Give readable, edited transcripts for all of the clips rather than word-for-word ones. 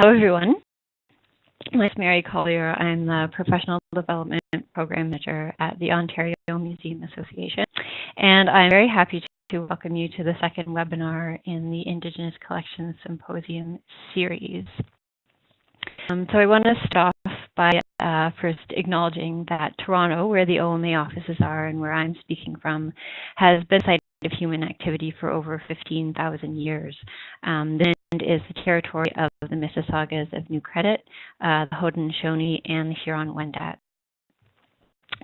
Hello, everyone. My name is Mary Collier. I'm the Professional Development Program Manager at the Ontario Museum Association, and I'm very happy to welcome you to the second webinar in the Indigenous Collections Symposium series. So I want to start off by first acknowledging that Toronto, where the OMA offices are and where I'm speaking from, has been a site of human activity for over 15,000 years. The land is the territory of the Mississaugas of New Credit, the Haudenosaunee, and the Huron-Wendat.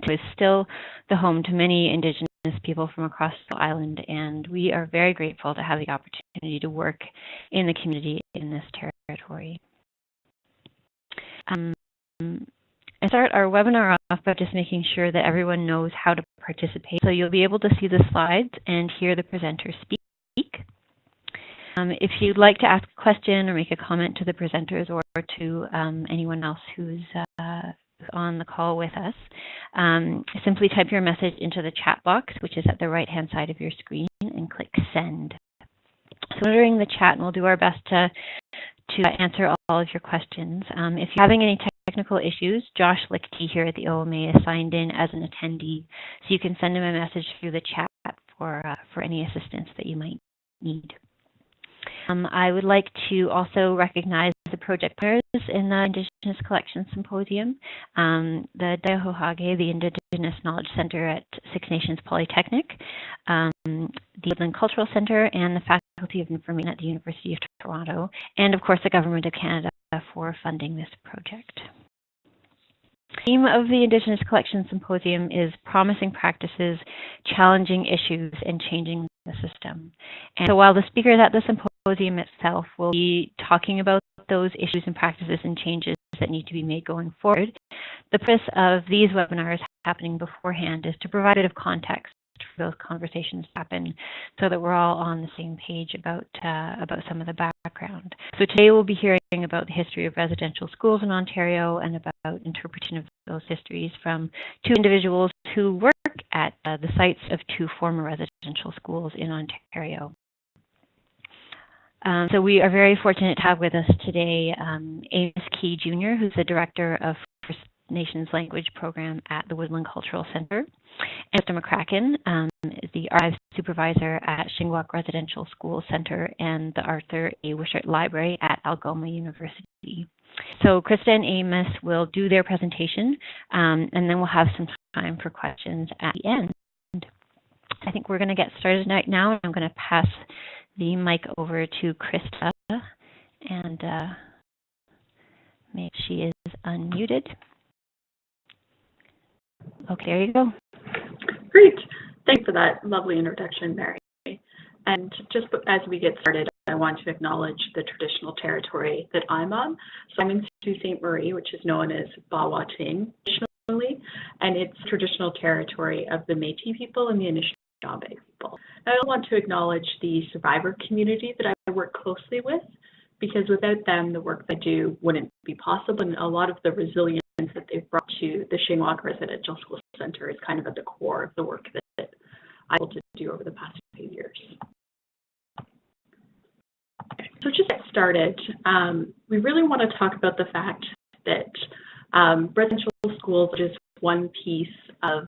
It is still the home to many Indigenous people from across the island, and we are very grateful to have the opportunity to work in the community in this territory. I start our webinar off by just making sure that everyone knows how to participate. So you'll be able to see the slides and hear the presenters speak. If you'd like to ask a question or make a comment to the presenters or to anyone else who's on the call with us, simply type your message into the chat box, which is at the right-hand side of your screen, and click send. So during the chat, and we'll do our best to answer all of your questions. If you're having any technical issues, Josh Lichty here at the OMA is signed in as an attendee, so you can send him a message through the chat for any assistance that you might need. I would like to also recognize the project partners in the Indigenous Collections Symposium, the Dayahohage, the Indigenous Knowledge Center at Six Nations Polytechnic, the Woodland Cultural Center, and the Faculty of Information at the University of Toronto, and of course the Government of Canada for funding this project. The theme of the Indigenous Collections Symposium is Promising Practices, Challenging Issues, and Changing the System. And so while the speakers at the symposium itself will be talking about those issues and practices and changes that need to be made going forward, the purpose of these webinars happening beforehand is to provide a bit of context for those conversations to happen so that we're all on the same page about some of the background. So today we'll be hearing about the history of residential schools in Ontario and about interpretation of those histories from two individuals who work at the sites of two former residential schools in Ontario. So we are very fortunate to have with us today Amos Key Jr., who's the Director of First Nations Language Program at the Woodland Cultural Center, and Mr. McCracken is the Archives Supervisor at Shingwauk Residential School Center and the Arthur A. Wishart Library at Algoma University. So Krista and Amos will do their presentation, and then we'll have some time for questions at the end. I think we're going to get started right now, and I'm going to pass the mic over to Krista, and maybe she is unmuted. Okay, there you go. Great. Thanks for that lovely introduction, Mary. And just as we get started, I want to acknowledge the traditional territory that I'm on. So I'm in Sault Ste. Marie, which is known as Ba-Wa-Ting traditionally, and it's traditional territory of the Métis people and the Anishinaabe people. I also want to acknowledge the survivor community that I work closely with, because without them, the work I do wouldn't be possible, and a lot of the resilience that they've brought to the Shingwauk Residential School Center is kind of at the core of the work that I'm able to do over the past few years. So just to get started, we really want to talk about the fact that residential schools are just one piece of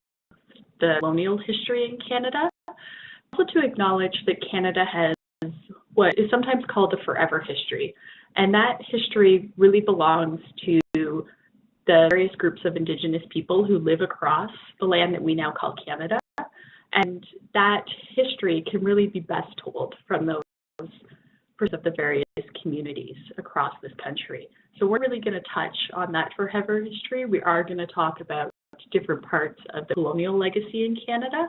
the colonial history in Canada. Also to acknowledge that Canada has what is sometimes called a forever history, and that history really belongs to the various groups of Indigenous people who live across the land that we now call Canada, and that history can really be best told from those of the various communities across this country. So we're really going to touch on that forever history. We are going to talk about different parts of the colonial legacy in Canada.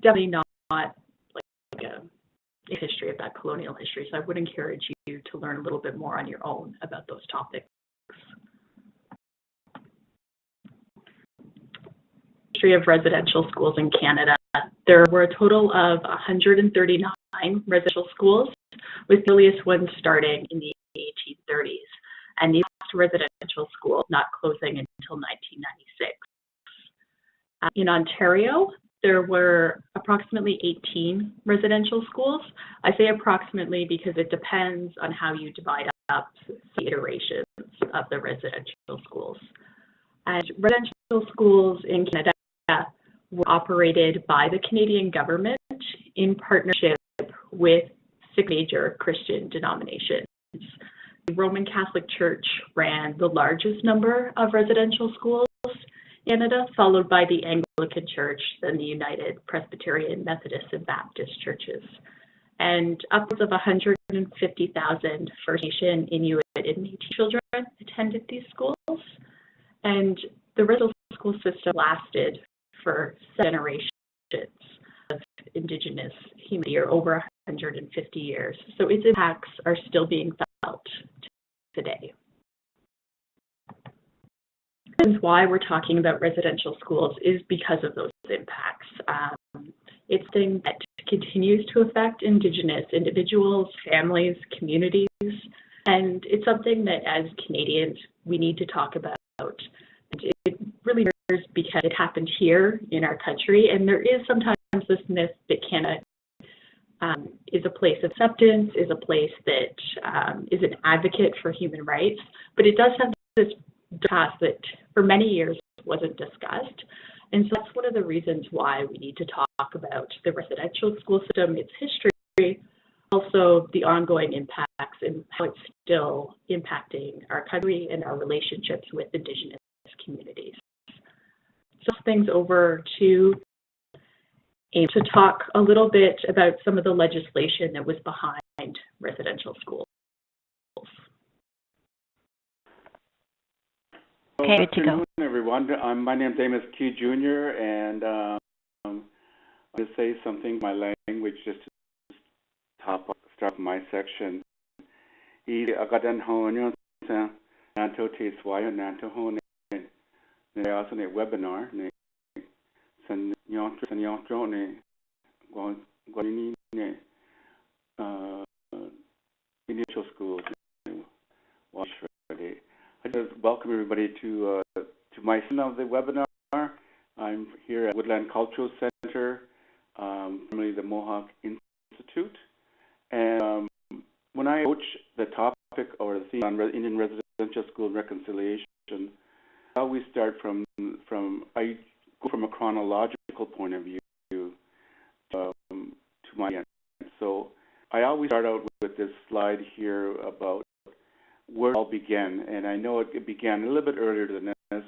Definitely not like a history of that colonial history. So I would encourage you to learn a little bit more on your own about those topics. History of residential schools in Canada. There were a total of 139 residential schools, with the earliest ones starting in the 1830s, and the last residential school not closing until 1996. In Ontario, there were approximately 18 residential schools. I say approximately because it depends on how you divide up the iterations of the residential schools. And residential schools in Canada were operated by the Canadian government in partnership with 6 major Christian denominations. The Roman Catholic Church ran the largest number of residential schools in Canada, followed by the Anglican Church, then the United Presbyterian, Methodist, and Baptist churches. And upwards of 150,000 First Nation, Inuit, and Métis children attended these schools. And the residential school system lasted for 7 generations of Indigenous humanity, or over 150 years. So its impacts are still being felt today. And why we're talking about residential schools is because of those impacts. It's something that continues to affect Indigenous individuals, families, communities, and it's something that as Canadians we need to talk about. And it really matters because it happened here in our country, and there is sometimes this myth that Canada is a place of acceptance, is a place that is an advocate for human rights, but it does have this past that for many years wasn't discussed. And so that's one of the reasons why we need to talk about the residential school system, its history, also the ongoing impacts and how it's still impacting our country and our relationships with Indigenous communities. So things over to Amos to talk a little bit about some of the legislation that was behind residential schools. Okay, good to go. Good afternoon, everyone. My name is Amos Q. Jr., and I'm going to say something in my language just to start my section. Webinar initial schools. I just welcome everybody to my session of the webinar. I'm here at Woodland Cultural Center, formerly the Mohawk Institute. And when I approach the topic or the theme on Indian residential school reconciliation, I always start I go from a chronological point of view to my end. So I always start out with this slide here about where it all began, and I know it began a little bit earlier than this.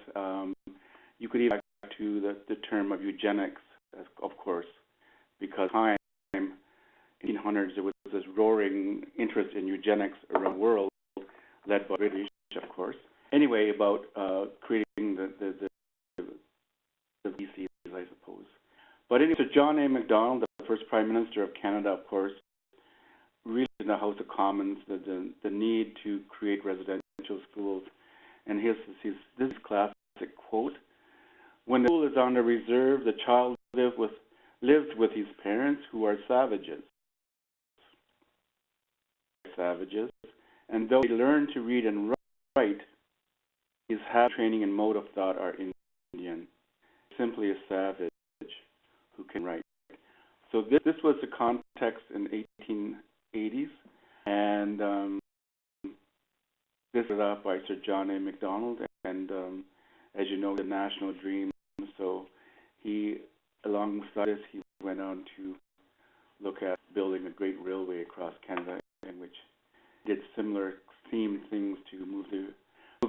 You could even go back to the term of eugenics, of course, because time in the 1800s there was this roaring interest in eugenics around the world, led by British, of course. Anyway, about creating the BCs, I suppose. But anyway, so John A. Macdonald, the first Prime Minister of Canada, of course, really in the House of Commons the need to create residential schools, and this is classic quote: "When the school is on a reserve, the child lives with his parents who are savages, and though he learn to read and write, his habit, training, and mode of thought are Indian, simply a savage who can write." So this was the context in 1880s, and this was up by Sir John A. Macdonald, and as you know, the national dream. So he, alongside this, he went on to look at building a great railway across Canada, in which did similar themed things to move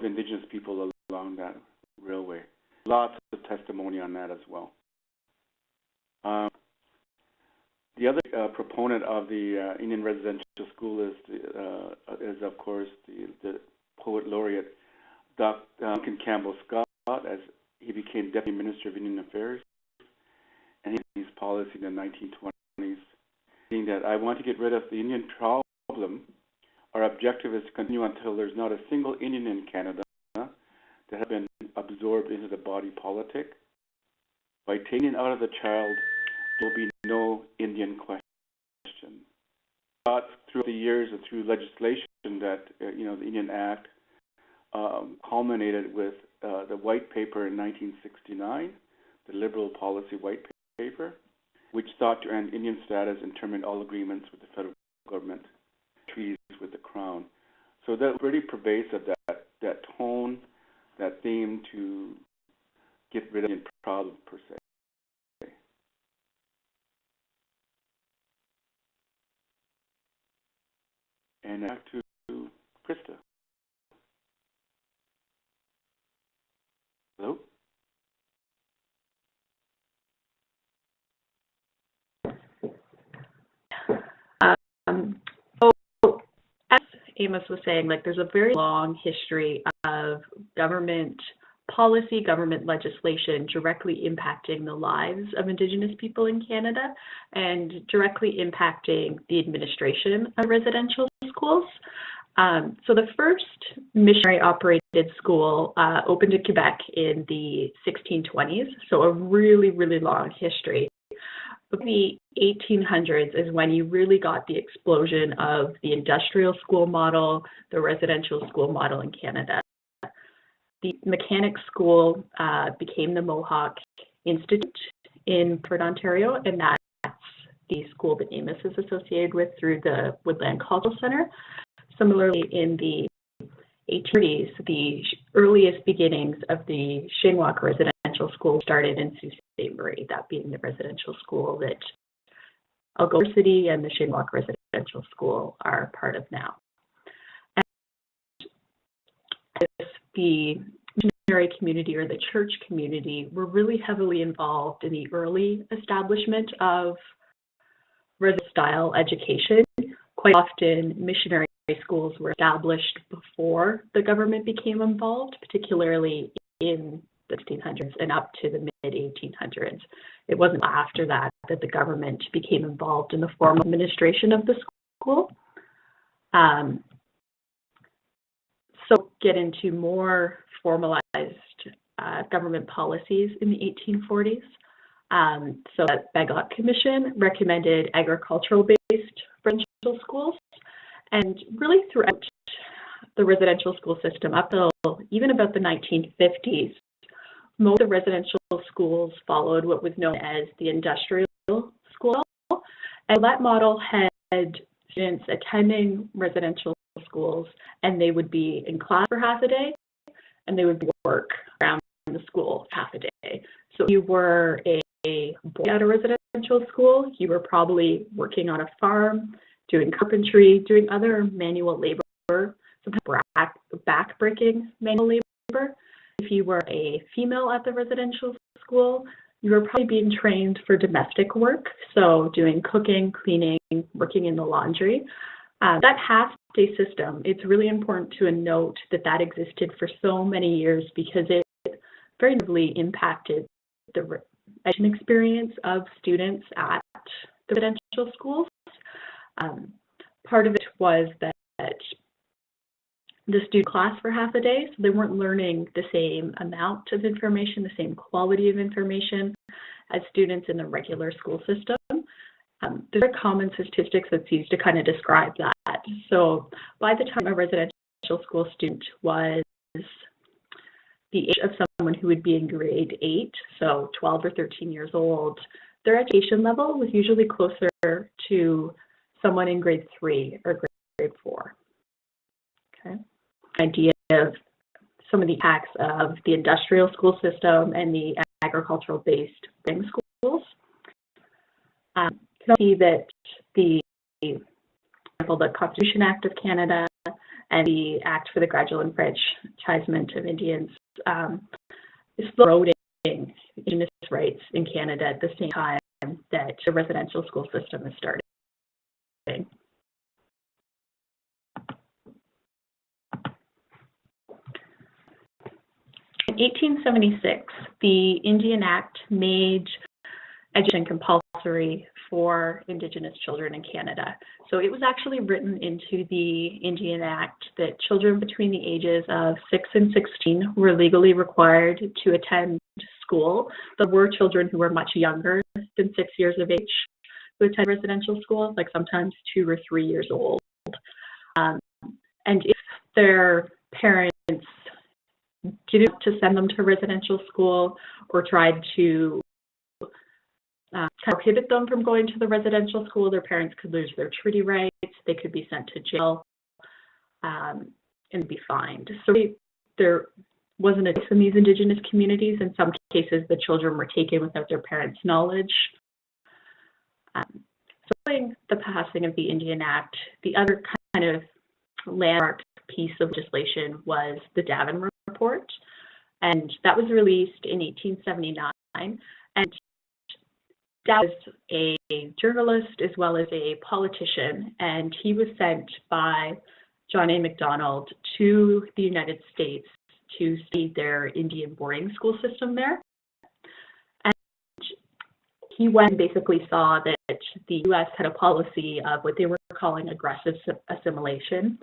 Indigenous people along that railway. Lots of testimony on that as well. The other proponent of the Indian residential school is of course the poet laureate Duncan Campbell Scott, as he became Deputy Minister of Indian Affairs, and his policy in the 1920s, saying that I want to get rid of the Indian problem. Our objective is to continue until there's not a single Indian in Canada that has been absorbed into the body politic. By taking out of the child, there will be no Indian question. But through the years and through legislation that the Indian Act culminated with the White Paper in 1969, the Liberal Policy White Paper, paper, which sought to end Indian status and terminate all agreements with the federal government, treaties with the Crown. So that's pretty pervasive, that tone, that theme to get rid of Indian problems per se. And back to Krista. Hello? So as Amos was saying, like there's a very long history of government policy, government legislation directly impacting the lives of Indigenous people in Canada and directly impacting the administration of residential schools. So the first missionary-operated school opened in Quebec in the 1620s, so a really, really long history. The 1800s is when you really got the explosion of the industrial school model, the residential school model in Canada. The mechanic school became the Mohawk Institute in Brantford, Ontario, and that's the school that Amos is associated with through the Woodland Cultural Centre. Similarly, in the 1830s, the earliest beginnings of the Shingwauk residential school started in Sault Ste. Marie, that being the residential school that Algoma City and the Shingwauk residential school are part of now. And the missionary community or the church community were really heavily involved in the early establishment of residential-style education. Quite often, missionary schools were established before the government became involved, particularly in the 1600s and up to the mid-1800s. It wasn't after that that the government became involved in the formal administration of the school. So get into more formalized government policies in the 1840s. So the Bagot Commission recommended agricultural-based residential schools. And really throughout the residential school system, up until even about the 1950s, most of the residential schools followed what was known as the industrial school. And that model had students attending residential schools, and they would be in class for half a day, and they would work around the school half a day. So if you were a boy at a residential school, you were probably working on a farm, doing carpentry, doing other manual labor, sometimes back-breaking manual labor. If you were a female at the residential school, you were probably being trained for domestic work, so doing cooking, cleaning, working in the laundry. That half-day system, it's really important to note that that existed for so many years because it very negatively impacted the education experience of students at the residential schools. Part of it was that the student class for half a day, so they weren't learning the same amount of information, the same quality of information as students in the regular school system. There's a common statistics that's used to kind of describe that. So by the time a residential school student was the age of someone who would be in grade 8, so 12 or 13 years old, their education level was usually closer to someone in grade 3 or grade 4. Okay. Idea of some of the impacts of the industrial school system and the agricultural-based boarding schools. You can see that the Constitution Act of Canada and the Act for the Gradual Enfranchisement of Indians is eroding Indigenous rights in Canada at the same time that the residential school system is starting. In 1876, the Indian Act made education compulsory for Indigenous children in Canada. So it was actually written into the Indian Act that children between the ages of 6 and 16 were legally required to attend school. There were children who were much younger than 6 years of age who attend residential school, like sometimes 2 or 3 years old. And if their parents didn't want to send them to residential school or tried to prohibit them from going to the residential school. Their parents could lose their treaty rights. They could be sent to jail and be fined. So there wasn't a choice in these Indigenous communities. In some cases, the children were taken without their parents' knowledge. So following the passing of the Indian Act, the other kind of landmark piece of legislation was the Davin Report, and that was released in 1879. And Davin was a journalist as well as a politician, and he was sent by John A. Macdonald to the United States to study their Indian boarding school system there. And he went and basically saw that the U.S. had a policy of what they were calling aggressive assimilation.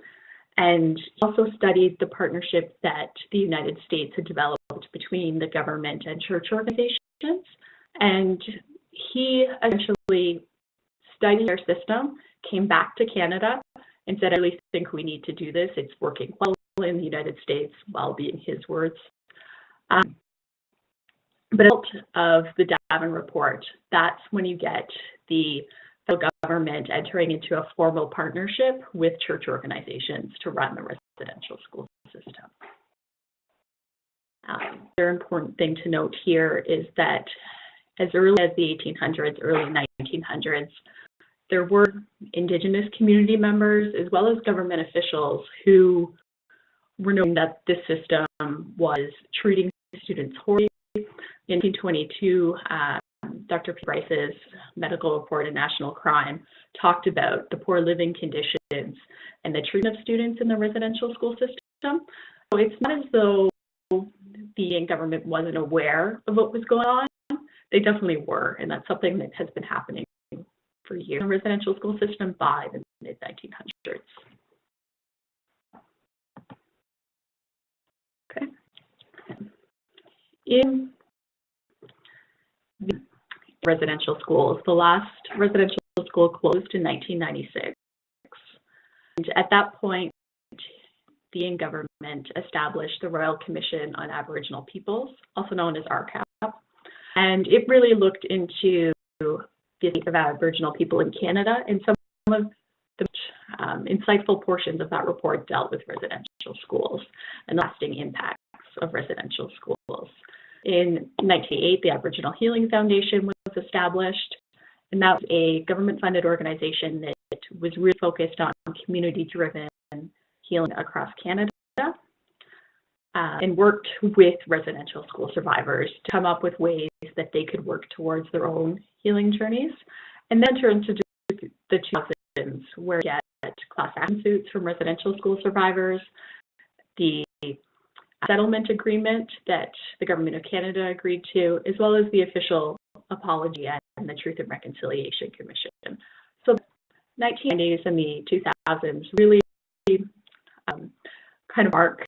And he also studied the partnership that the United States had developed between the government and church organizations. And he essentially studied their system, came back to Canada, and said, I really think we need to do this. It's working well in the United States, while being his words. But out of the Davin Report, that's when you get the federal government entering into a formal partnership with church organizations to run the residential school system. Another important thing to note here is that as early as the 1800s, early 1900s, there were Indigenous community members as well as government officials who were knowing that this system was treating students horribly. In 1922, Dr. Bryce's medical report on national crime talked about the poor living conditions and the treatment of students in the residential school system. So it's not as though the government wasn't aware of what was going on. They definitely were, and that's something that has been happening for years in the residential school system by the mid-1900s. Okay. In the residential schools, the last residential school closed in 1996. And at that point, the Indian government established the Royal Commission on Aboriginal Peoples, also known as RCAP, and it really looked into the state of Aboriginal people in Canada, and some of the insightful portions of that report dealt with residential schools and the lasting impacts of residential schools. In 1908, the Aboriginal Healing Foundation was established, and that was a government-funded organization that was really focused on community-driven healing across Canada, and worked with residential school survivors to come up with ways that they could work towards their own healing journeys, and then turned to the 2000s, where we get class action suits from residential school survivors, the settlement agreement that the Government of Canada agreed to, as well as the official apology and the Truth and Reconciliation Commission. So the 1990s and the 2000s really kind of mark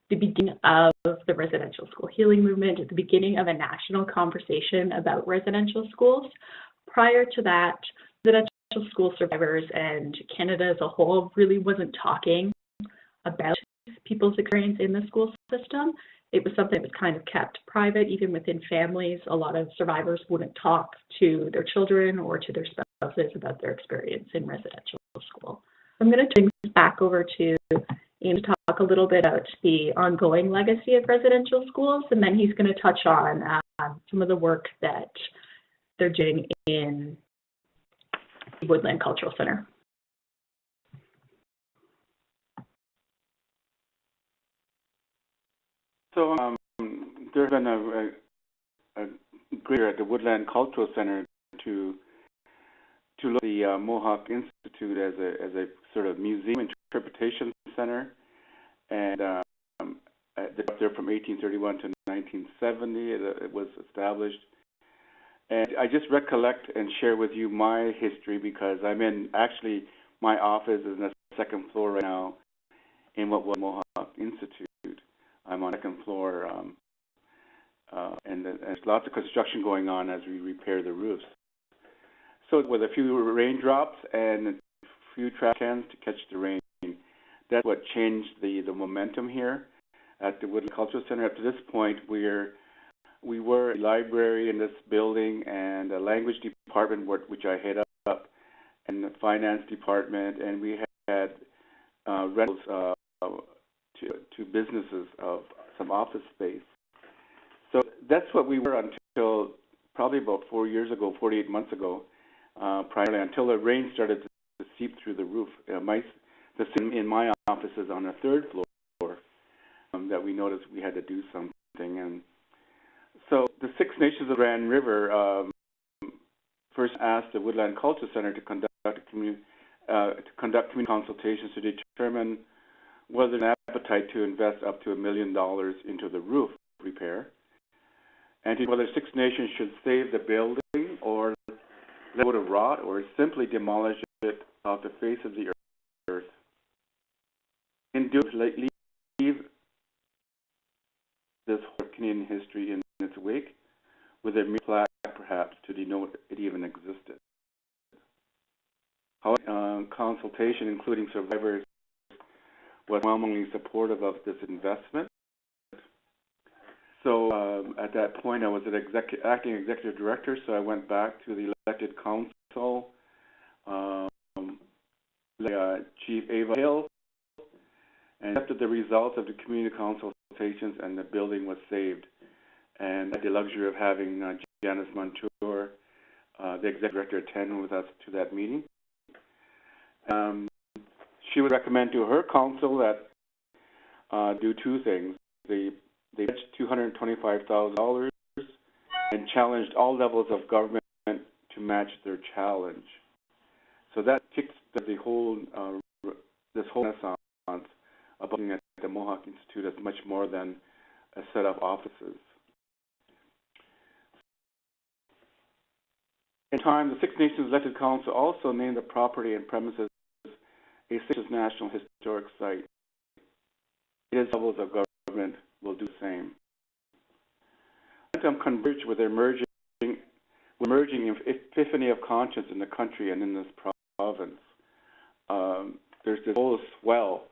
the beginning of the residential school healing movement, at the beginning of a national conversation about residential schools. Prior to that, residential school survivors and Canada as a whole really wasn't talking about people's experience in the school system. It was something that was kind of kept private, even within families. A lot of survivors wouldn't talk to their children or to their spouses about their experience in residential school. I'm going to turn this back over to Amos to talk a little bit about the ongoing legacy of residential schools, and then he's going to touch on some of the work that they're doing in the Woodland Cultural Center. So there's been a greater at the Woodland Cultural Center to look at the Mohawk Institute as a sort of museum interpretation center, and they're up there from 1831 to 1970. It was established, and I just recollect and share with you my history because I'm in actually my office is in the second floor right now in what was Mohawk Institute. I'm on the second floor, and there's lots of construction going on as we repair the roofs. So with a few raindrops and a few trash cans to catch the rain, that's what changed the momentum here at the Woodland Cultural Center. Up to this point, we're we were a library in this building and a language department, which I head up, and the finance department, and we had rentals to businesses of some office space. So that's what we were until probably about 48 months ago, primarily until the rain started to seep through the roof. The system in my office is on the third floor that we noticed we had to do something. And so the Six Nations of the Grand River first asked the Woodland Culture Center to conduct community consultations to determine whether there's an appetite to invest up to $1 million into the roof repair, and whether Six Nations should save the building or let it go to rot or simply demolish it off the face of the earth. In doing, leave this whole Canadian history in its wake with a mere plaque, perhaps, to denote it even existed. However, consultation, including survivors, was overwhelmingly supportive of this investment. So at that point, I was an acting executive director, so I went back to the elected council, Chief Ava Hill, and accepted the results of the community consultations, and the building was saved. And I had the luxury of having Janice Montour, the executive director, attend with us to that meeting. She would recommend to her council that do two things. They pledged $225,000 and challenged all levels of government to match their challenge. So that kicked the whole this whole renaissance about looking at the Mohawk Institute as much more than a set of offices. In time, the Six Nations elected council also named the property and premises a Six Nations National Historic Site. Its levels of government will do the same. Momentum converged with the emerging epiphany of conscience in the country and in this province. There's this whole swell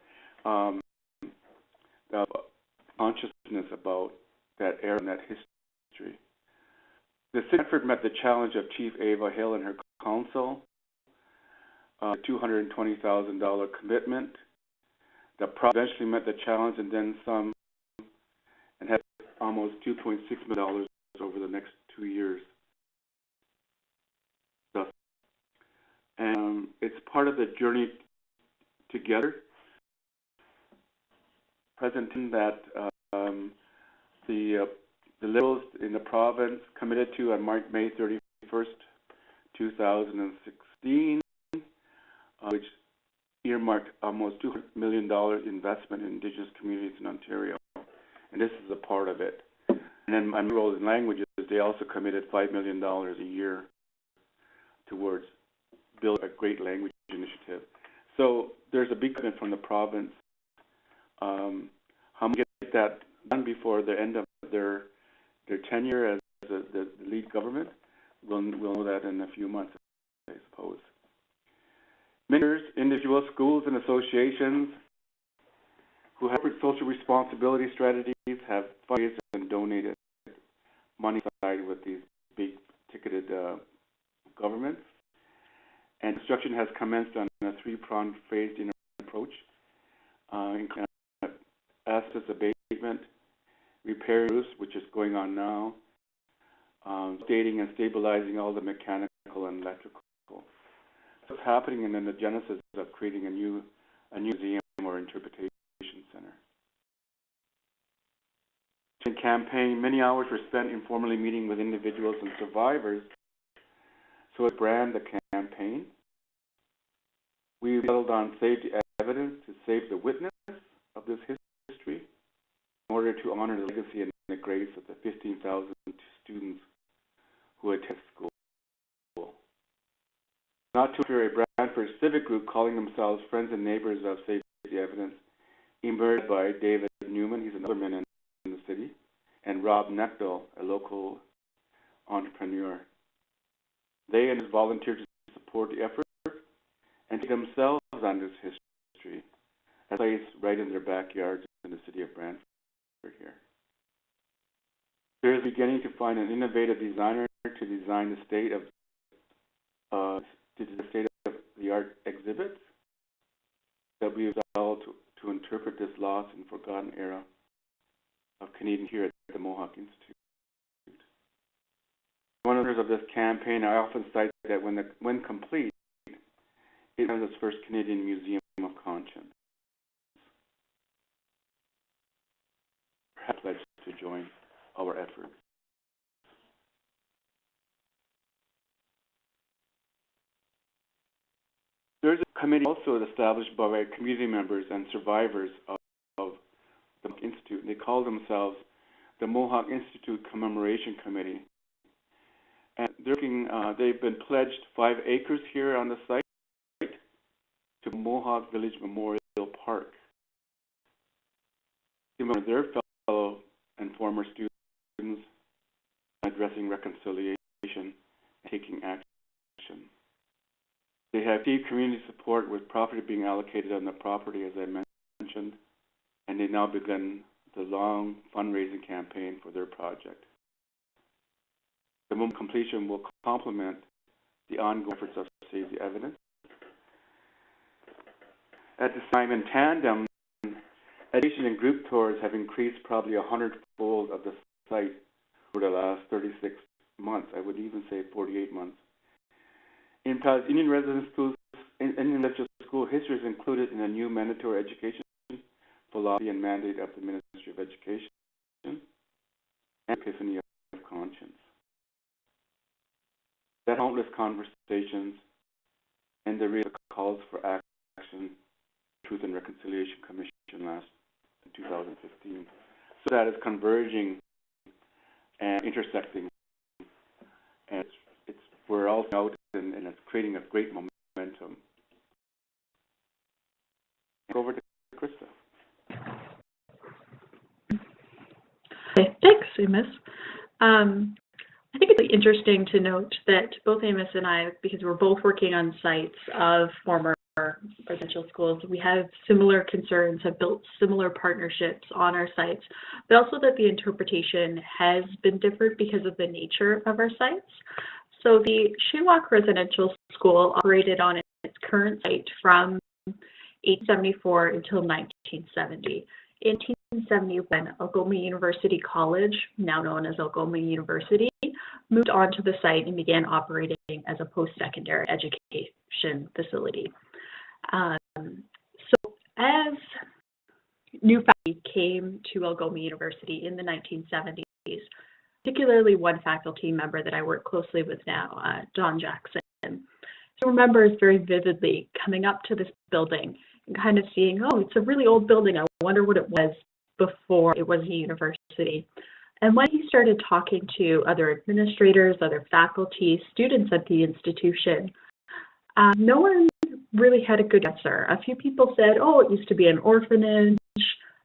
of consciousness about that era and that history. The city of Brantford met the challenge of Chief Ava Hill and her council, $220,000 commitment. The province eventually met the challenge and then some, and had almost $2.6 million over the next 2 years. And it's part of the journey together. Present in that the Liberals in the province committed to on May 31st, 2016, which earmarked almost $200 million investment in Indigenous communities in Ontario. And this is a part of it. And then my role in languages, they also committed $5 million a year towards building a great language initiative. So there's a big commitment from the province. How many get that done before the end of their tenure as the lead government? We'll know that in a few months, I suppose. Ministers, individuals, schools, and associations who have social responsibility strategies have fundraised and donated money side with these big ticketed governments. And construction has commenced on a three-pronged phased-in approach, including asbestos abatement, repair roofs, which is going on now, updating and stabilizing all the mechanical and electrical. So what's happening, and then the genesis of creating a new museum or interpretation center. In campaign, many hours were spent informally meeting with individuals and survivors. So to brand the campaign, we settled on safety evidence to save the witness of this history in order to honor the legacy and the grace of the 15,000 students who attend school. Not too after, a Brantford civic group calling themselves Friends and Neighbors of Safety Evidence emerged by David Newman, he's another man in the city, and Rob Nechdal, a local entrepreneur. They and his volunteers to support the effort and take themselves on this history, a place right in their backyards in the city of Brantford here. They're beginning to find an innovative designer to design the state-of-the-art exhibits that we use to interpret this lost and forgotten era of Canadian here at the Mohawk Institute. One of this campaign, I often cite that when complete, it was its first Canadian Museum of Conscience. Perhaps pledged to join our efforts. There's a committee also established by community members and survivors of the Mohawk Institute. They call themselves the Mohawk Institute Commemoration Committee. And they've been pledged 5 acres here on the site to Mohawk Village Memorial Park. Their fellow and former students addressing reconciliation and taking action. They have deep community support with property being allocated on the property, as I mentioned, and they now begun the long fundraising campaign for their project. The moment completion will complement the ongoing efforts of Save the Evidence. At this time, in tandem, education and group tours have increased probably 100-fold of the site for the last 36 months. I would even say 48 months. In Indian resident schools, Indian school history is included in a new mandatory education philosophy and mandate of the Ministry of Education and Epiphany of Conscience. That countless conversations and the real calls for action, Truth and Reconciliation Commission last in 2015. So that is converging and intersecting, and we're all out and it's creating a great momentum. Over to Krista. Okay, thanks, Amos. I think it's really interesting to note that both Amos and I, because we're both working on sites of former residential schools, we have similar concerns, have built similar partnerships on our sites, but also that the interpretation has been different because of the nature of our sites. So the Shingwauk Residential School operated on its current site from 1874 until 1970. In 1971, Algoma University College, now known as Algoma University, moved onto the site and began operating as a post-secondary education facility. So as new faculty came to Algoma University in the 1970s, particularly one faculty member that I work closely with now, Don Jackson, so remembers very vividly coming up to this building and kind of seeing, oh, it's a really old building. I wonder what it was before it was a university. And when he started talking to other administrators, other faculty, students at the institution, no one really had a good answer. A few people said, oh, it used to be an orphanage.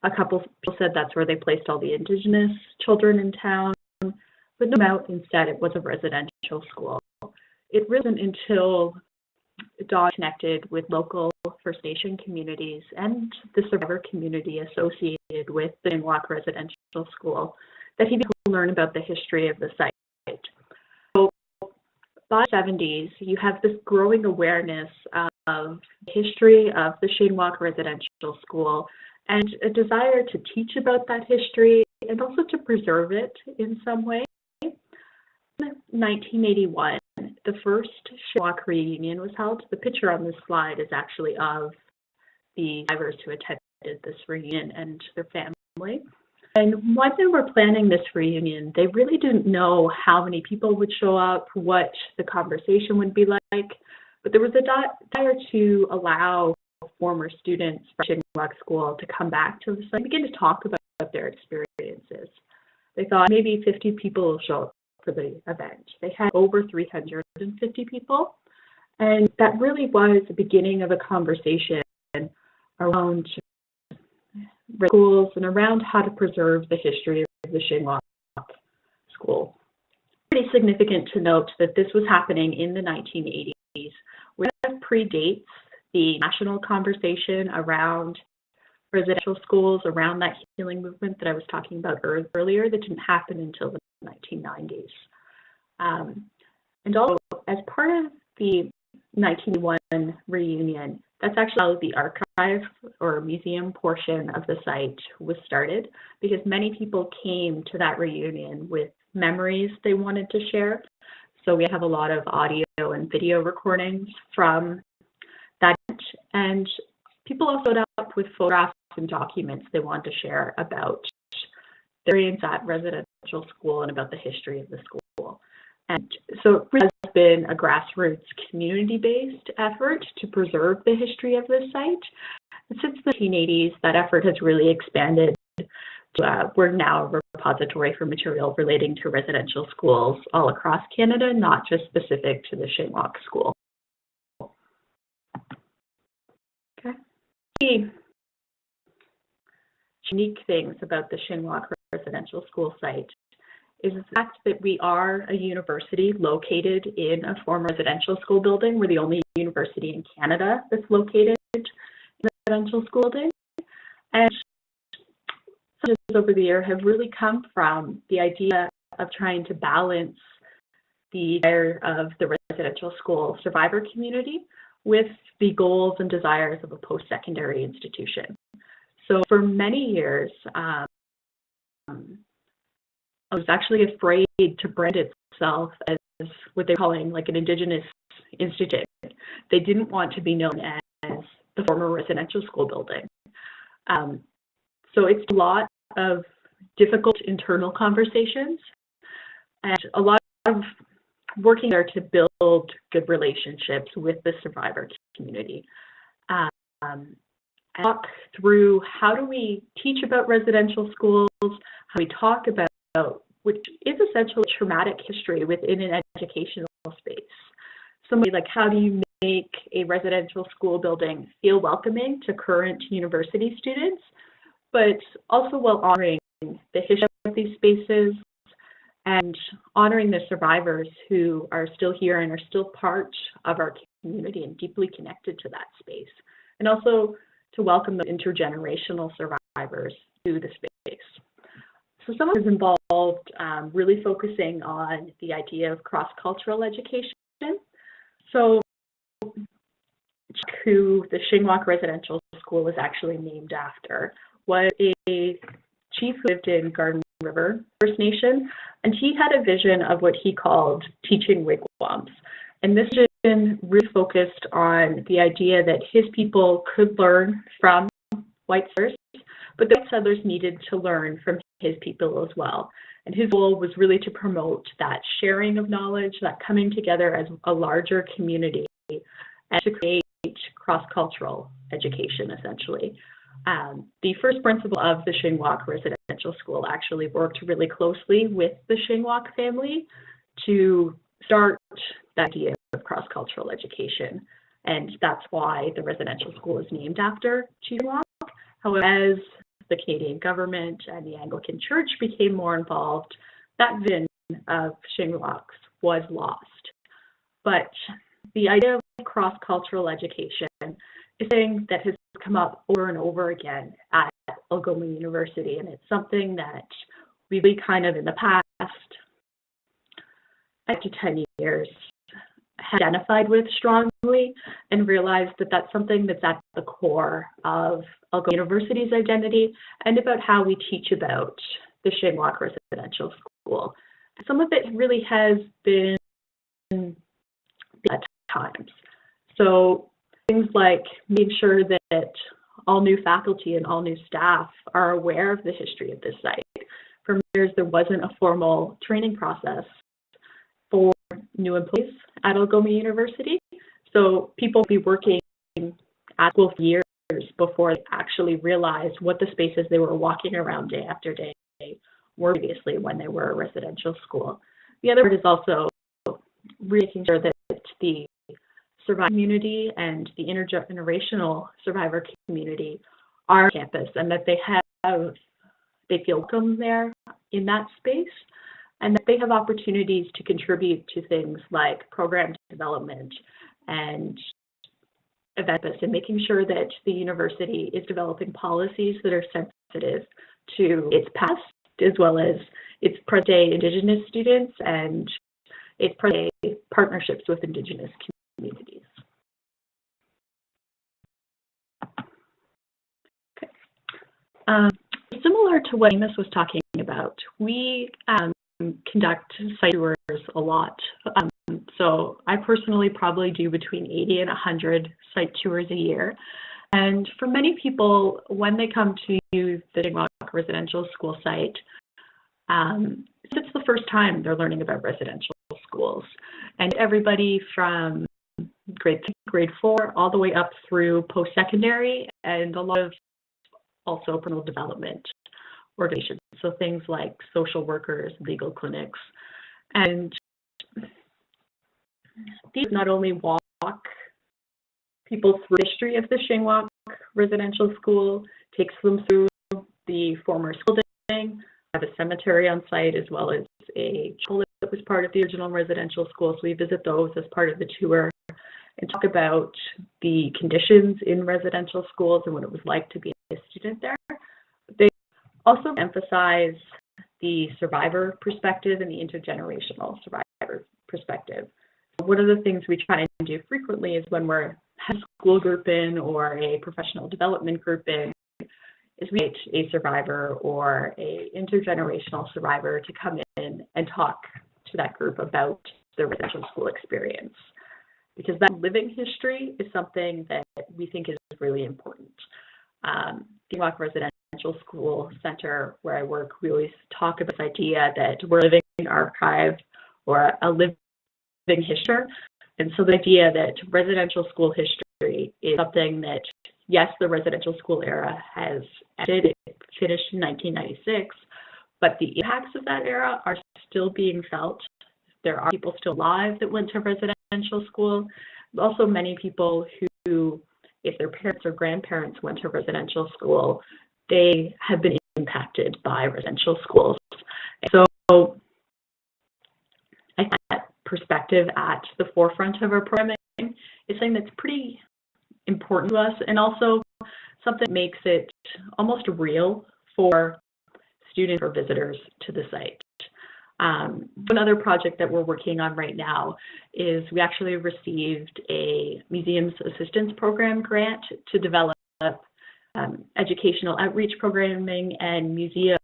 A couple people said that's where they placed all the Indigenous children in town. But no doubt, instead, it was a residential school. It wasn't until Don connected with local First Nation communities and the survivor community associated with the Shingwauk Residential School that he began to learn about the history of the site. So by the 70s, you have this growing awareness of the history of the Shingwauk Residential School and a desire to teach about that history and also to preserve it in some way. In 1981, the first Shingwauk reunion was held. The picture on this slide is actually of the survivors who attended this reunion and their family. And when they were planning this reunion, they really didn't know how many people would show up, what the conversation would be like, but there was a desire to allow former students from Shingwauk School to come back to the site and begin to talk about their experiences. They thought maybe 50 people will show up for the event. They had over 350 people, and that really was the beginning of a conversation around schools and around how to preserve the history of the Shingwauk School. Pretty significant to note that this was happening in the 1980s, which predates the national conversation around residential schools, around that healing movement that I was talking about earlier that didn't happen until the 1990s. And also, as part of the 1991 reunion, that's actually how the archive or museum portion of the site was started, because many people came to that reunion with memories they wanted to share. So we have a lot of audio and video recordings from that, and people also showed up with photographs and documents they wanted to share about their experience at residential school and about the history of the school. And so it really has been a grassroots community-based effort to preserve the history of this site. And since the 1980s, that effort has really expanded. We're now a repository for material relating to residential schools all across Canada, not just specific to the Shingwauk school. Okay. The unique things about the Shingwauk residential school site is the fact that we are a university located in a former residential school building. We're the only university in Canada that's located in a residential school building. And some over the year have really come from the idea of trying to balance the desire of the residential school survivor community with the goals and desires of a post-secondary institution. So for many years, I was actually afraid to brand itself as what they're calling like an Indigenous institute. They didn't want to be known as the former residential school building. So it's a lot of difficult internal conversations and a lot of working there to build good relationships with the survivor community. Talk through how do we teach about residential schools, how we talk about which is essentially traumatic history within an educational space. Somebody like, how do you make a residential school building feel welcoming to current university students, but also while honoring the history of these spaces and honoring the survivors who are still here and are still part of our community and deeply connected to that space, and also to welcome the intergenerational survivors to the space. So some of it is involved really focusing on the idea of cross-cultural education. So who the Shingwauk Residential School is actually named after was a chief who lived in Garden River First Nation, and he had a vision of what he called teaching wigwams. And this vision really focused on the idea that his people could learn from white settlers, but the white settlers needed to learn from his people as well. And his goal was really to promote that sharing of knowledge, that coming together as a larger community, and to create cross-cultural education, essentially. The first principal of the Shingwauk Residential School actually worked really closely with the Shingwauk family to start that idea of cross-cultural education. And that's why the residential school is named after Shingwauk. However, as the Canadian government and the Anglican Church became more involved, that vision of Shingwauk was lost. But the idea of cross-cultural education is something that has come up over and over again at Algoma University, and it's something that we really kind of in the past 5 to 10 years have identified with strongly and realized that that's something that's at the core of Algoma University's identity and about how we teach about the Shingwauk Residential School. Some of it really has been at times. So things like making sure that all new faculty and all new staff are aware of the history of this site. For years, there wasn't a formal training process for new employees at Algoma University. So people will be working at school for years before they actually realized what the spaces they were walking around day after day were previously when they were a residential school. The other part is also making sure that the survivor community and the intergenerational survivor community are on campus and that they feel welcome there in that space and that they have opportunities to contribute to things like program development and events and making sure that the university is developing policies that are sensitive to its past as well as it's present-day Indigenous students, and it's present-day partnerships with Indigenous communities. Okay. Similar to what Amos was talking about, we conduct site tours a lot. So I personally probably do between 80 and 100 site tours a year. And for many people, when they come to the Shingwauk residential school site, it's the first time they're learning about residential schools. And everybody from grade 4 all the way up through post-secondary, and a lot of also personal development organizations, so things like social workers, legal clinics. And these not only walk people through the history of the Shingwauk residential school, takes them through the former school building, have a cemetery on site, as well as a chapel that was part of the original residential school. So we visit those as part of the tour and talk about the conditions in residential schools and what it was like to be a student there. They also emphasize the survivor perspective and the intergenerational survivor perspective. One of the things we try and do frequently is when we're having a school group in or a professional development group in, is we get a survivor or a intergenerational survivor to come in and talk to that group about their residential school experience. Because that living history is something that we think is really important. Shingwauk Residential School Center, where I work, we always talk about this idea that we're living an archive or a living history. And so the idea that residential school history is something that, yes, the residential school era has ended, it finished in 1996, but the impacts of that era are still being felt. There are people still alive that went to residential school. Also many people who, if their parents or grandparents went to residential school, they have been impacted by residential schools. So I think that perspective at the forefront of our programming is something that's pretty important to us, and also something that makes it almost real for students or visitors to the site. Another project that we're working on right now is we actually received a Museums Assistance Program grant to develop educational outreach programming and museum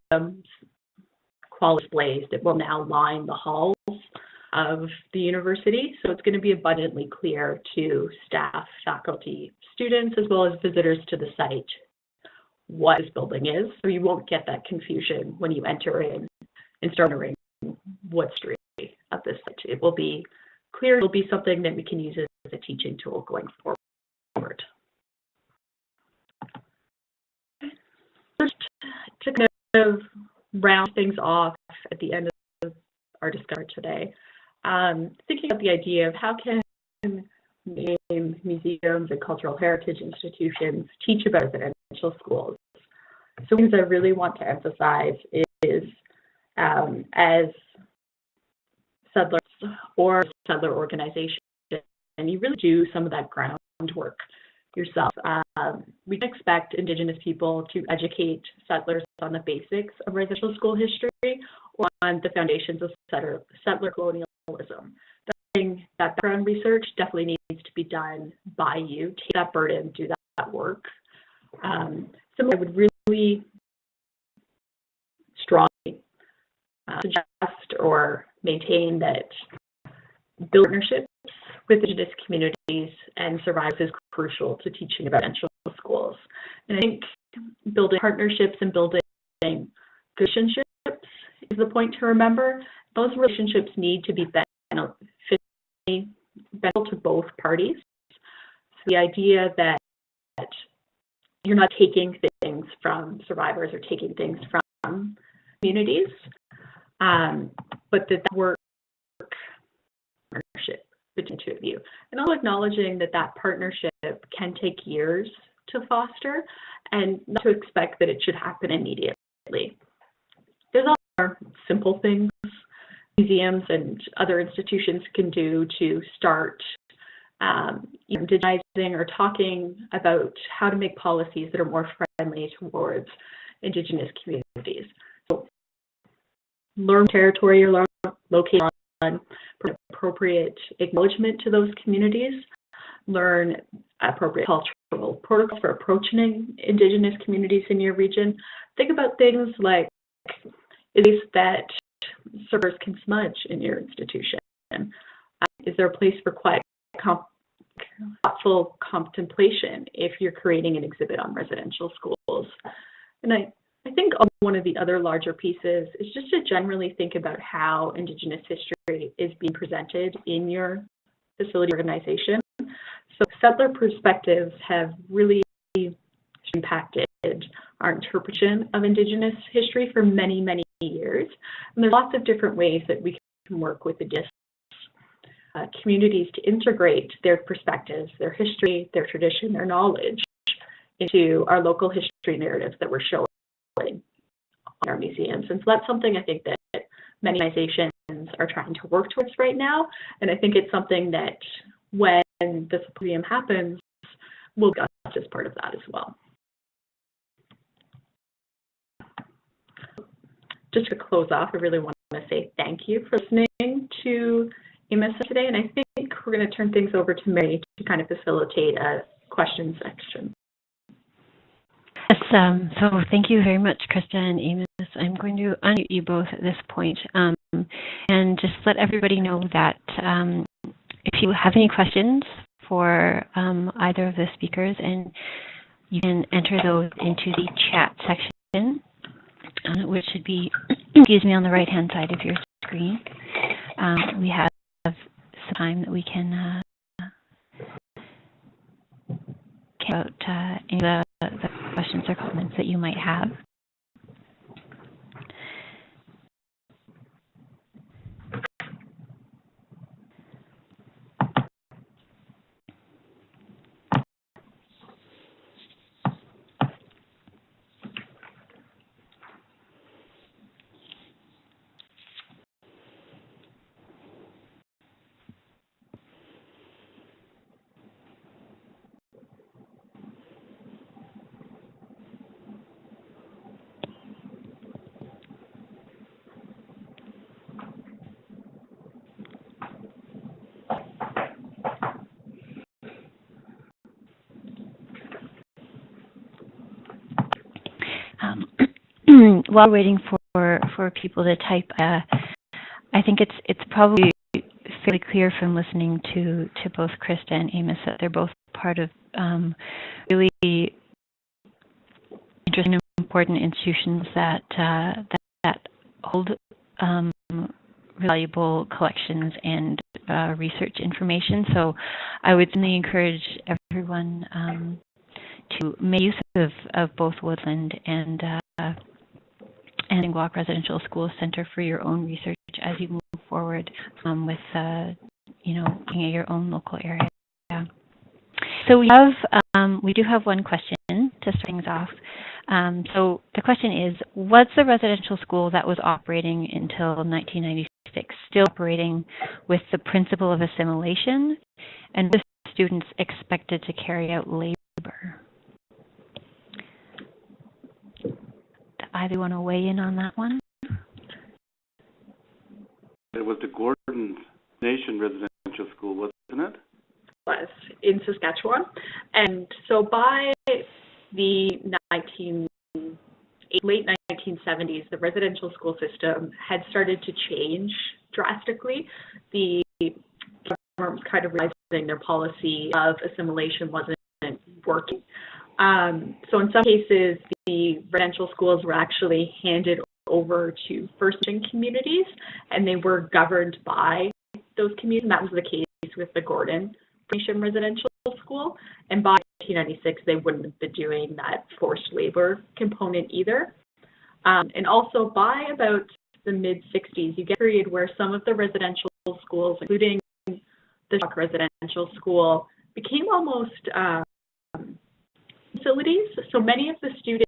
quality displays that will now line the halls of the university. So it's going to be abundantly clear to staff, faculty, students, as well as visitors to the site what this building is. So you won't get that confusion when you enter in and start wondering what's the history of this site. It will be clear. It will be something that we can use as a teaching tool going forward. Just to kind of round things off at the end of our discussion today, thinking about the idea of how can museums and cultural heritage institutions teach about residential schools. So things I really want to emphasize is as settlers or settler organizations, and you really do some of that groundwork yourself. We can expect Indigenous people to educate settlers on the basics of residential school history or on the foundations of settler colonialism. That background research definitely needs to be done by you. Take that burden, do that work. So I would really strongly suggest or maintain that building partnerships with Indigenous communities and survivors is crucial to teaching about residential schools. And I think building partnerships and building relationships is the point to remember. Those relationships need to be beneficial to both parties. So the idea that you're not taking things from survivors or taking things from communities, but that work partnership between the two of you. And also acknowledging that partnership can take years to foster and not to expect that it should happen immediately. There's other simple things museums and other institutions can do to start indigenizing or talking about how to make policies that are more friendly towards Indigenous communities. So learn territory you're located on, appropriate acknowledgement to those communities, learn appropriate cultural protocols for approaching Indigenous communities in your region. Think about things like ways that servers can smudge in your institution. Is there a place for quiet, thoughtful contemplation if you're creating an exhibit on residential schools? And I think one of the other larger pieces is just to generally think about how Indigenous history is being presented in your facility organization. So settler perspectives have really impacted our interpretation of Indigenous history for many, many years. And there's lots of different ways that we can work with Indigenous communities to integrate their perspectives, their history, their tradition, their knowledge into our local history narratives that we're showing in our museums. And so that's something I think that many organizations are trying to work towards right now. And I think it's something that when the symposium happens, we'll discuss as part of that as well. Just to close off, I really want to say thank you for listening to Amos today, and I think we're going to turn things over to Mary to kind of facilitate a question section. Yes, so thank you very much, Krista and Amos. I'm going to unmute you both at this point, and just let everybody know that if you have any questions for either of the speakers, and you can enter those into the chat section, which should be, excuse me, on the right-hand side of your screen. We have some time that we can about any of the questions or comments that you might have. While waiting for people to type, I think it's probably fairly clear from listening to both Krista and Amos that they're both part of really interesting and important institutions that hold valuable collections and research information. So I would certainly encourage everyone to make use of both Woodland and Shingwauk Residential School Center for your own research as you move forward with, looking at your own local area. So we do have one question to start things off. So the question is, was the residential school that was operating until 1996 still operating with the principle of assimilation, and were students expected to carry out labor? Either want to weigh in on that one? It was the Gordon Nation Residential School, wasn't it? Was in Saskatchewan. And so by the late 1970s, the residential school system had started to change drastically. The government was kind of realizing their policy of assimilation wasn't working. So in some cases, the residential schools were actually handed over to First Nation communities, and they were governed by those communities. And that was the case with the Gordon Nation Residential School. And by 1996, they wouldn't have been doing that forced labor component either. And also by about the mid-60s, you get a period where some of the residential schools, including the Shingwauk Residential School, became almost facilities. So many of the students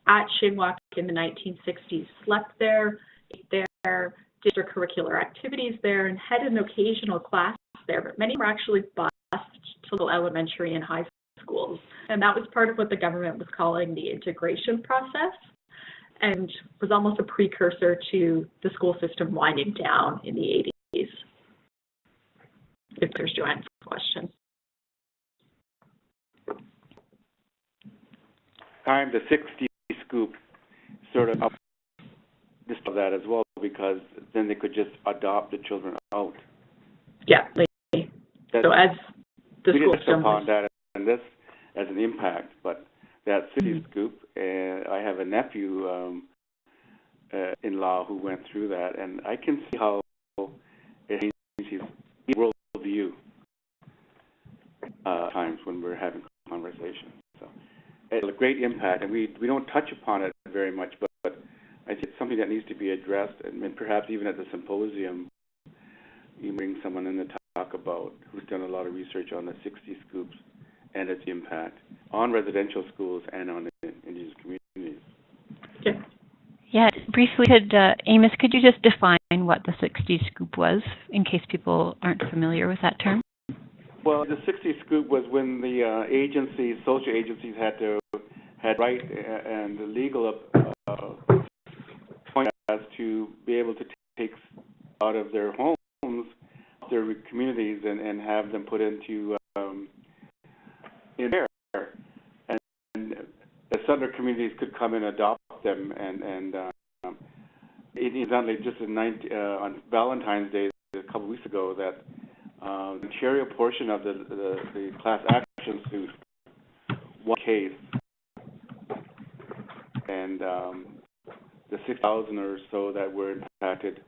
at Shingwauk in the 1960s slept there, ate there, did extracurricular activities there, and had an occasional class there. But many were actually bused to local elementary and high schools. And that was part of what the government was calling the integration process. and was almost a precursor to the school system winding down in the 80s. If there's Joanne's question. The 60 scoop sort of up this of that as well, because then they could just adopt the children out. Yeah. So as the school system upon that and this as an impact, but that 60 scoop, and I have a nephew in-law who went through that, and I can see how it changes his worldview times when we're having conversations. So it's a great impact, and we don't touch upon it very much, but I think it's something that needs to be addressed, and perhaps even at the symposium, you bring someone in to talk about who's done a lot of research on the 60 scoops and its impact on residential schools and on Indigenous communities. Yeah, briefly, Amos, could you just define what the 60 scoop was, in case people aren't familiar with that term? Well, the 60 scoop was when the agencies, social agencies, had right and the legal point as to be able to take out of their homes, their communities, and have them put into in care. And the settler communities could come and adopt them. And incidentally, just on Valentine's Day, a couple of weeks ago, that the Ontario portion of the class action suit won case, and the 6,000 or so that were impacted,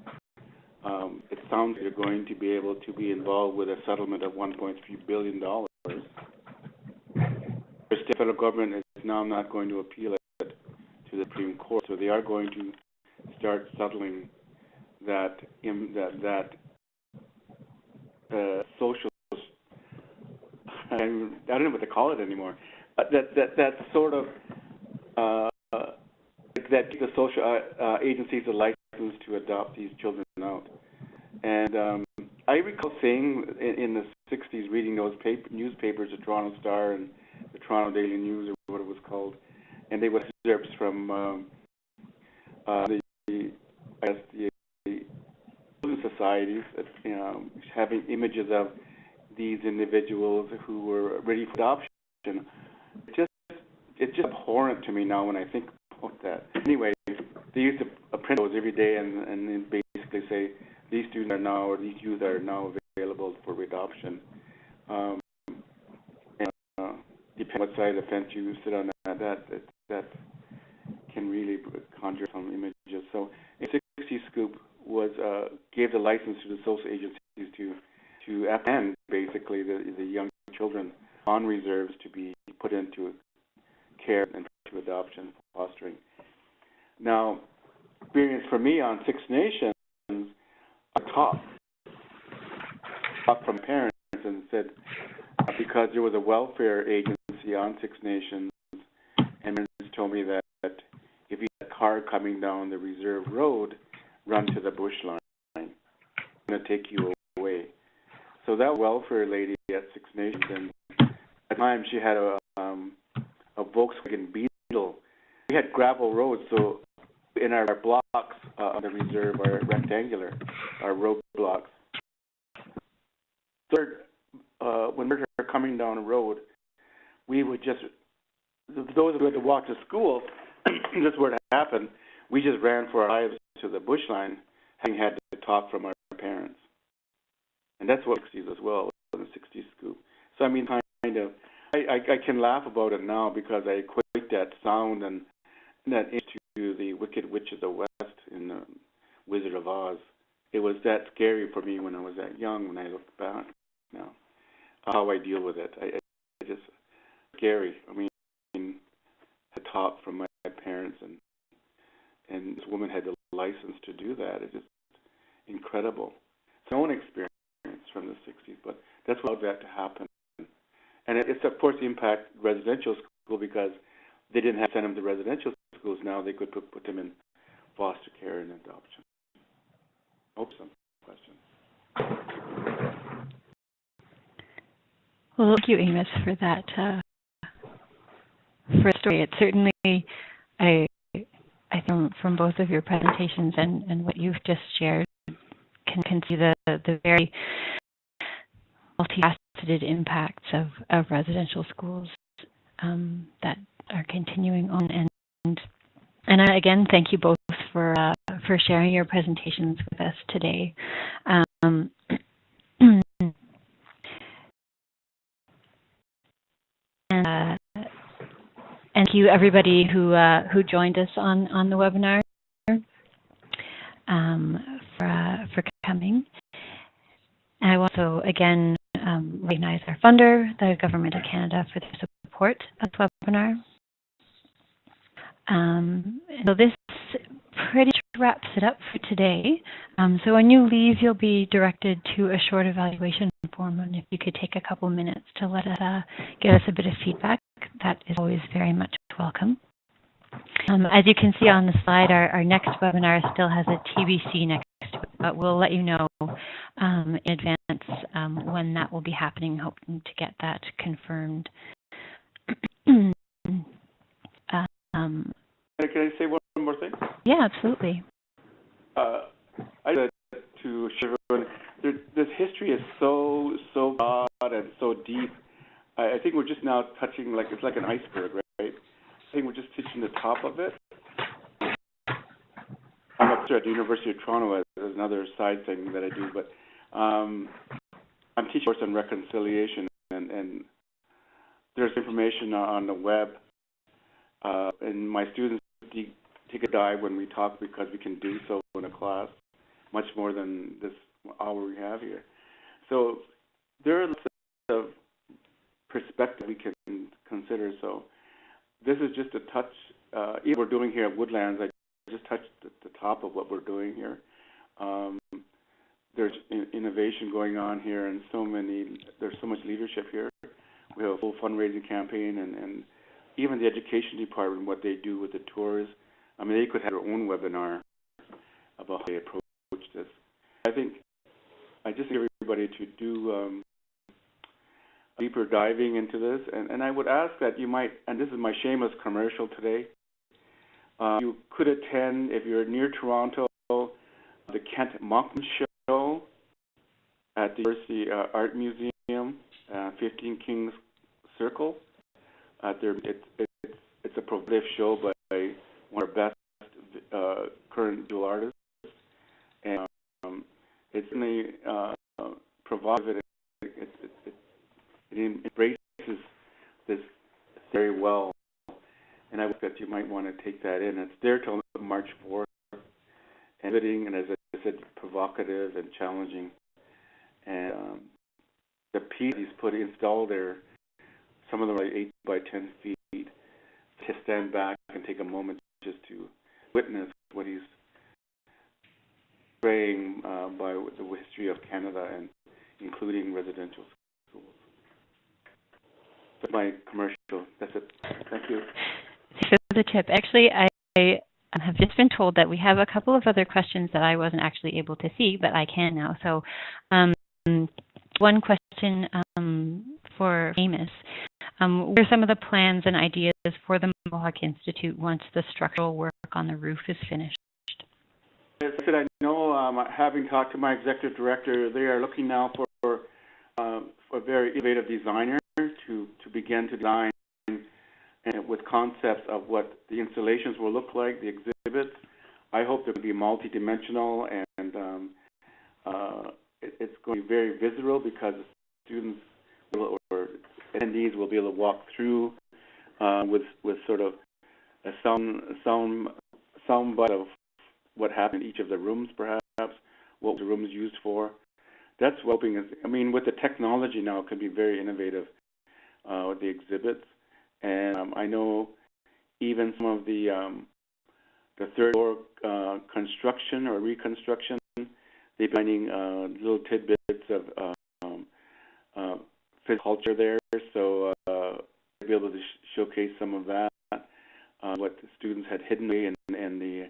it sounds like they're going to be able to be involved with a settlement of $1.3 billion. The federal government is now not going to appeal it to the Supreme Court, so they are going to start settling that social. I don't know what to call it anymore. That sort of that the social agencies are licensed to adopt these children out. And I recall seeing in the 60s, reading those newspapers, the Toronto Star and the Toronto Daily News, or what it was called, and they were excerpts from the societies, having images of these individuals who were ready for adoption. It's just abhorrent to me now when I think about that. Anyway, they used to print those every day and basically say these students are now, or these youth are now available for adoption. Depending on what side of the fence you sit on, that can really conjure some images. So, a 60 scoop was gave the license to the social agencies to apprehend basically the young children on reserves to be put into care and to adoption, fostering. Now, experience for me on Six Nations, I talked from parents and said, because there was a welfare agency on Six Nations, and parents told me that if you had a car coming down the reserve road, run to the bush line. I'm going to take you away. So that welfare lady at Six Nations, and at the time she had a Volkswagen Beetle. We had gravel roads, so in our blocks on the reserve are rectangular, our road blocks. So when we were coming down the road, we would just, those who had to walk to school, this were to happen, we just ran for our lives to the bush line, having had to talk from our parents. And that's what 60s as well, the 60s scoop. So I mean, kind of, I can laugh about it now because I equate that sound and that into the Wicked Witch of the West in the Wizard of Oz. It was that scary for me when I was that young, when I look back now. How I deal with it. I just, scary. I mean, to talk from my parents, and this woman had the license to do that. It's just incredible. It's my own experience from the 60s, but that's what allowed that to happen. And it's, of course, impact residential school because they didn't have to send them to residential schools. Now they could put them in foster care and adoption. Hope some questions. Well, thank you, Amos, for that for the story. It certainly, I from both of your presentations and what you've just shared, can see the very multifaceted impacts of residential schools that are continuing on. And I, again, thank you both for sharing your presentations with us today. And thank you everybody who joined us on the webinar for coming. And I also again recognize our funder, the Government of Canada, for their support of the webinar. So this pretty much wraps it up for today. So when you leave, you'll be directed to a short evaluation form, and if you could take a couple minutes to let us give us a bit of feedback, that is always very much welcome. As you can see on the slide, our next webinar still has a TBC next to it, but we'll let you know in advance when that will be happening, hoping to get that confirmed. Can I say one more thing? Yeah, absolutely. I said to everyone, this history is so broad and so deep. I think we're just now touching, like, it's like an iceberg, right? I think we're just teaching the top of it. I'm up there at the University of Toronto as another side thing that I do, but I'm teaching a course on reconciliation, and there's information on the web, and my students take a dive when we talk because we can do so in a class, much more than this hour we have here. So there are lots of perspectives we can consider. So this is just a touch. Even we're doing here at Woodlands, I just touched the top of what we're doing here. There's innovation going on here, and there's so much leadership here. We have a full fundraising campaign, and even the education department, what they do with the tours. I mean, they could have their own webinar about how they approach this. I think I just need everybody to do deeper diving into this, and I would ask that you might, and this is my shameless commercial today, you could attend, if you're near Toronto, the Kent Monkman Show at the University Art Museum, 15 Kings Circle. It's a provocative show by one of our best current visual artists, and it's really provocative. It embraces this very well, and I hope that you might want to take that in. It's there till March 4th, and as I said, provocative and challenging. And the piece he's installed there, some of them are 8 by 10 feet, to stand back and take a moment just to witness what he's portraying by the history of Canada, and including residential schools. That's my commercial. That's it. Thank you. For the tip, actually, I have just been told that we have a couple of other questions that I wasn't actually able to see, but I can now. So one question for Amos. What are some of the plans and ideas for the Mohawk Institute once the structural work on the roof is finished? As I said, I know, having talked to my executive director, they are looking now for a very innovative designer to begin to design and with concepts of what the installations will look like, the exhibits. I hope they'll be multi-dimensional, and it's going to be very visceral because students or attendees will be able to walk through with sort of a sound bite of what happened in each of the rooms, perhaps, what the room is used for. That's what I'm hoping. I mean, with the technology now, it can be very innovative with the exhibits. And I know even some of the third floor construction or reconstruction, they're finding little tidbits of physical culture there, so they'll be able to showcase some of that, what the students had hidden away and the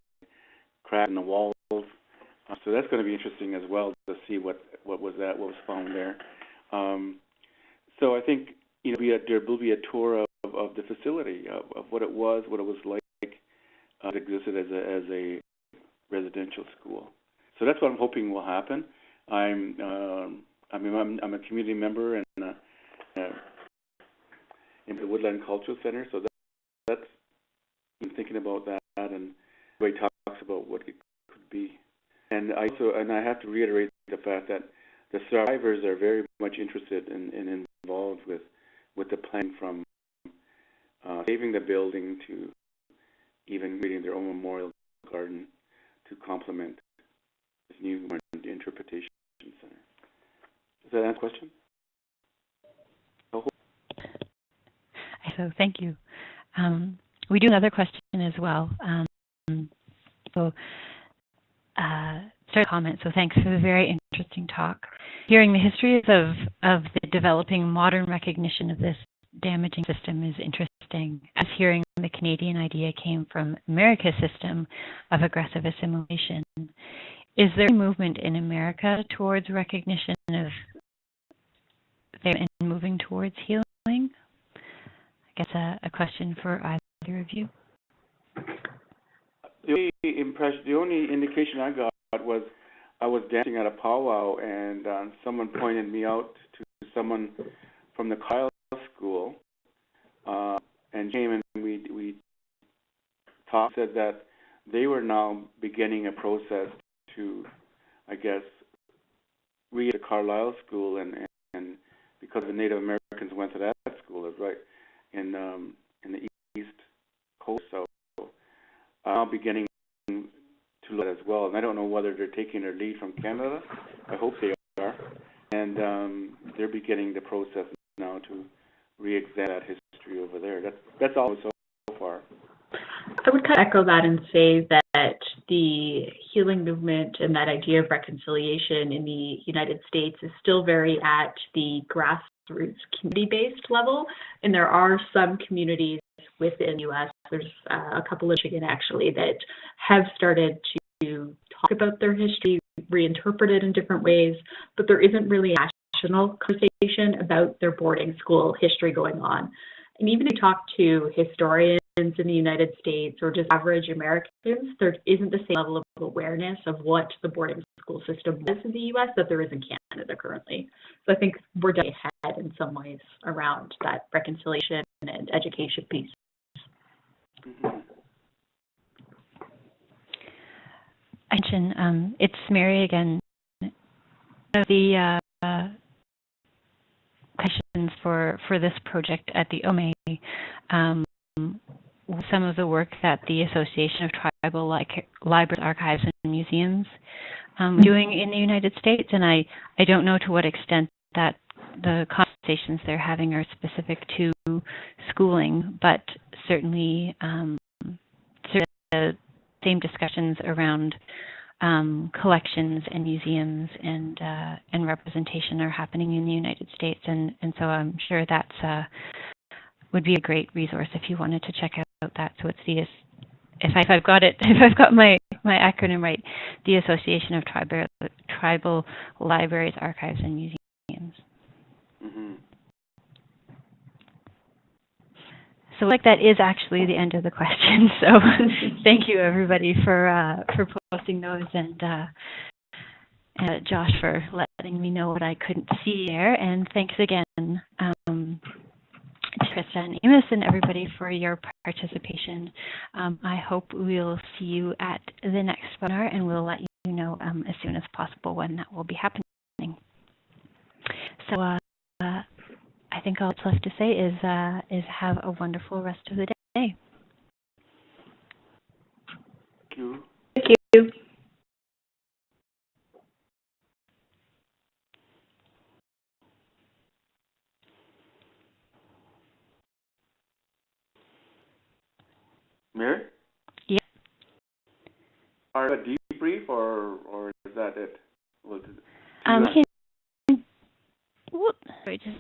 cracks in the walls. So that's going to be interesting as well to see what was found there. So I think there will be a tour of the facility, of what it was like existed as a residential school. So that's what I'm hoping will happen. I'm a community member in the Woodland Cultural Center, so that's I'm thinking about that, and everybody talks about what it could be. And I have to reiterate the fact that the survivors are very much interested and involved with the plan, from saving the building to even creating their own memorial garden to complement this new interpretation center. Does that answer the question? So thank you. We do another question as well. Start a comment. So thanks for the very interesting talk. Hearing the histories of the developing modern recognition of this damaging system is interesting, as hearing the Canadian idea came from America's system of aggressive assimilation. Is there a movement in America towards recognition of and moving towards healing? I guess a question for either of you. The only indication I got was I was dancing at a powwow, and someone pointed me out to someone from the Kyle School, and came and we talked, said that they were now beginning a process to, I guess, read the Carlisle School, and because the Native Americans went to that school, is right in the East Coast, so now beginning to look at as well. And I don't know whether they're taking their lead from Canada. I hope they are, and they're beginning the process now to re-examine that history over there. That's all so far. I would kind of echo that and say that the healing movement and that idea of reconciliation in the United States is still very at the grassroots community-based level, and there are some communities within the U.S., there's a couple in Michigan actually, that have started to talk about their history, reinterpret it in different ways, but there isn't really a national conversation about their boarding school history going on. And even if you talk to historians in the United States or just average Americans, there isn't the same level of awareness of what the boarding school system was in the U.S. that there is in Canada currently. So I think we're definitely ahead in some ways around that reconciliation and education piece. Mm-hmm. It's Mary again. The questions for this project at the OME, some of the work that the Association of Tribal Libraries, Archives, and Museums doing in the United States, and I don't know to what extent that the conversations they're having are specific to schooling, but certainly the same discussions around collections and museums and representation are happening in the United States, and so I'm sure that's would be a great resource if you wanted to check out that. So it's the, if I've got my acronym right, the Association of Tribal Libraries, Archives, and Museums. Mm-hmm. So like that is actually the end of the question. So thank you everybody for posting those, and Josh for letting me know what I couldn't see there. And thanks again to Krista and Amos and everybody for your participation. I hope we'll see you at the next webinar, and we'll let you know as soon as possible when that will be happening. So I think all that's left to say is have a wonderful rest of the day. Thank you. Thank you. Mary? Yeah. Are a debrief or is that it? Sorry, just